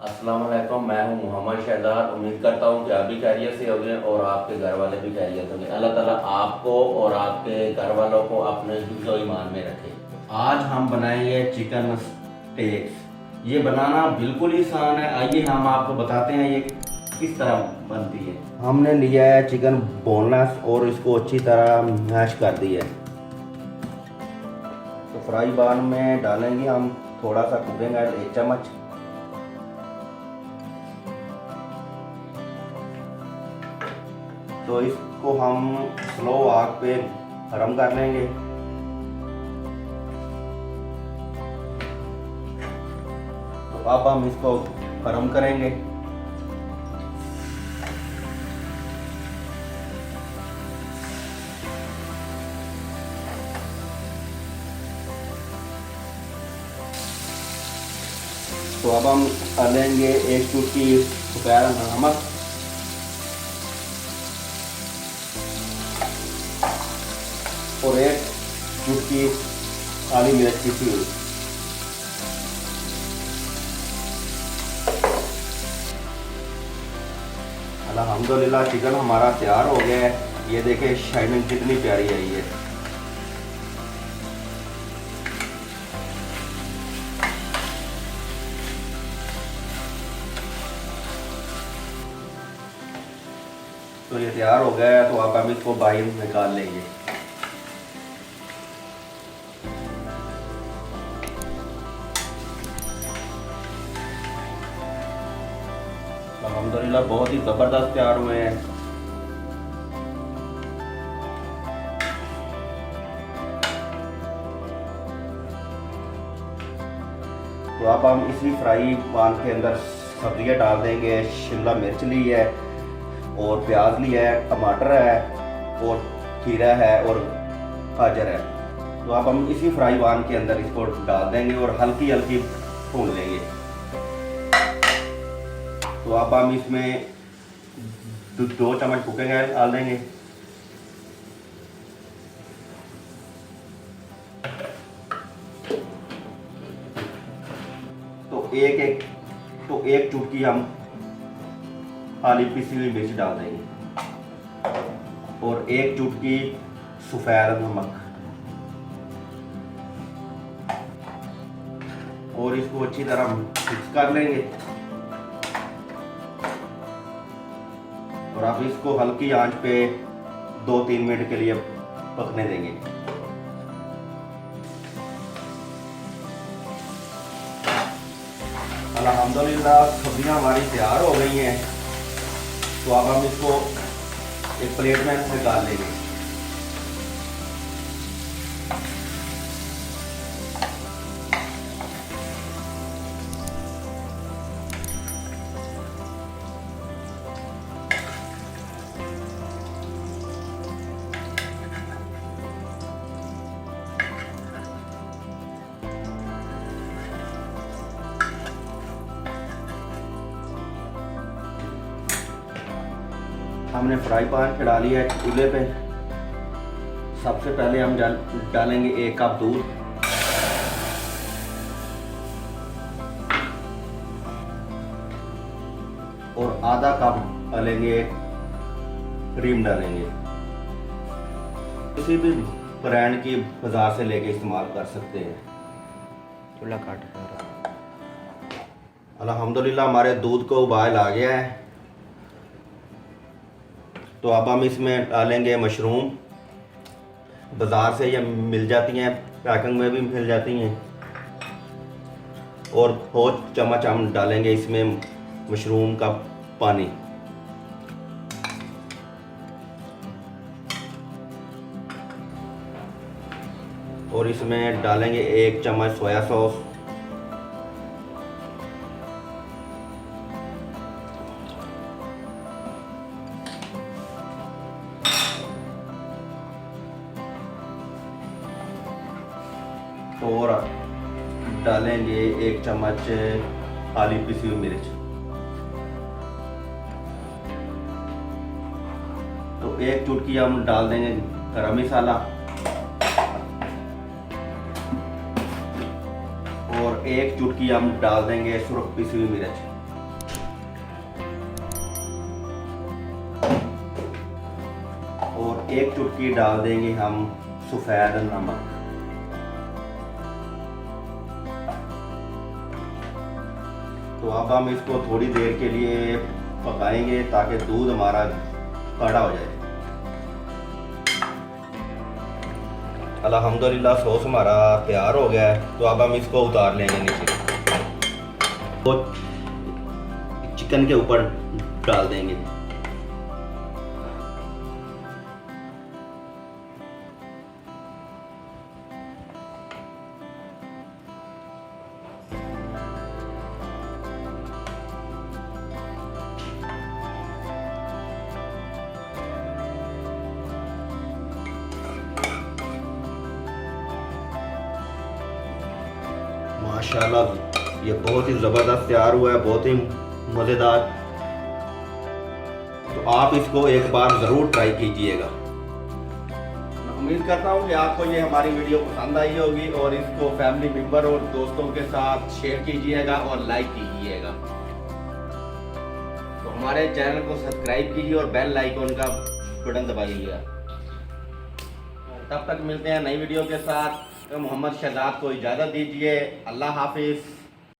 अस्सलाम वालेकुम। मैं हूं मोहम्मद शहजाद। उम्मीद करता हूं कि आप भी खैरियत से होंगे और आपके घर वाले भी खैरियत होंगे। अल्लाह ताला आपको और आपके घर वालों को अपने हिफ्ज़ो ईमान में रखे। आज हम बनाएंगे चिकन स्टेक्स। ये बनाना बिल्कुल ही आसान है। आइए हम आपको बताते हैं ये किस तरह बनती है। हमने लिया है चिकन बोनलेस और इसको अच्छी तरह मैश कर दिया है। तो फ्राई पैन में डालेंगे हम थोड़ा सा कुकिंग ऑयल, 1 चम्मच। तो इसको हम स्लो आग पे गरम कर लेंगे। तो अब हम इसको गरम करेंगे। तो अब हम डालेंगे 1 चुटकी सफ़ेद नमक और 1 चुटकी काली मिर्च पीसी हुई। अल्हम्दुलिल्लाह चिकन हमारा तैयार हो गया है। ये देखें शाइनिंग कितनी प्यारी आई है। तो ये तैयार हो गया है। तो अब हम इसको बाहर निकाल लेंगे। अल्हम्दुलिल्लाह बहुत ही ज़बरदस्त तैयार हुए हैं। तो अब हम इसी फ्राई पैन के अंदर सब्जियां डाल देंगे। शिमला मिर्च ली है और प्याज लिया है, टमाटर है और खीरा है और गाजर है। तो अब हम इसी फ्राई पैन के अंदर इसको डाल देंगे और हल्की हल्की भून लेंगे। तो अब हम इसमें 2 चम्मच कुकिंग ऑयल डाल देंगे। तो एक चुटकी हम काली पिसी हुई मिर्च डाल देंगे और 1 चुटकी सफ़ेद नमक और इसको अच्छी तरह मिक्स कर लेंगे। और अब इसको हल्की आंच पे 2-3 मिनट के लिए पकने देंगे। अल्हम्दुलिल्लाह सब्जियां हमारी तैयार हो गई हैं। तो अब हम इसको एक प्लेट में निकाल लेंगे। हमने फ्राई पैन चढ़ा लिया है चूल्हे पे। सबसे पहले हम डालेंगे 1 कप दूध और आधा कप डालेंगे क्रीम डालेंगे। किसी भी ब्रांड की बाजार से लेके इस्तेमाल कर सकते हैं। चूल्हा काट कर अल्हम्दुलिल्लाह हमारे दूध को उबाल आ गया है। तो अब हम इसमें डालेंगे मशरूम। बाज़ार से ये मिल जाती हैं, पैकिंग में भी मिल जाती हैं। और 2 चम्मच हम डालेंगे इसमें मशरूम का पानी। और इसमें डालेंगे 1 चम्मच सोया सॉस और डालेंगे 1 चम्मच काली पिसी हुई मिर्च। तो 1 चुटकी हम डाल देंगे गरम मसाला और 1 चुटकी हम डाल देंगे सुरख पिसी हुई मिर्च। एक चुटकी डाल देंगे हम सफ़ेद नमक। तो अब हम इसको थोड़ी देर के लिए पकाएंगे ताकि दूध हमारा गाढ़ा हो जाए। अल्हम्दुलिल्लाह सॉस हमारा तैयार हो गया है। तो अब हम इसको उतार लेंगे नीचे, तो चिकन के ऊपर डाल देंगे। माशाल्लाह ये बहुत ही ज़बरदस्त तैयार हुआ है, बहुत ही मज़ेदार। तो आप इसको एक बार ज़रूर ट्राई कीजिएगा। उम्मीद करता हूँ कि आपको ये हमारी वीडियो पसंद आई होगी और इसको फैमिली मेम्बर और दोस्तों के साथ शेयर कीजिएगा और लाइक कीजिएगा। तो हमारे चैनल को सब्सक्राइब कीजिए और बेल आइकन का बटन दबाइएगा। तब तक मिलते हैं नई वीडियो के साथ। मोहम्मद शहजाद को इजाज़त दीजिए। अल्लाह हाफिज़।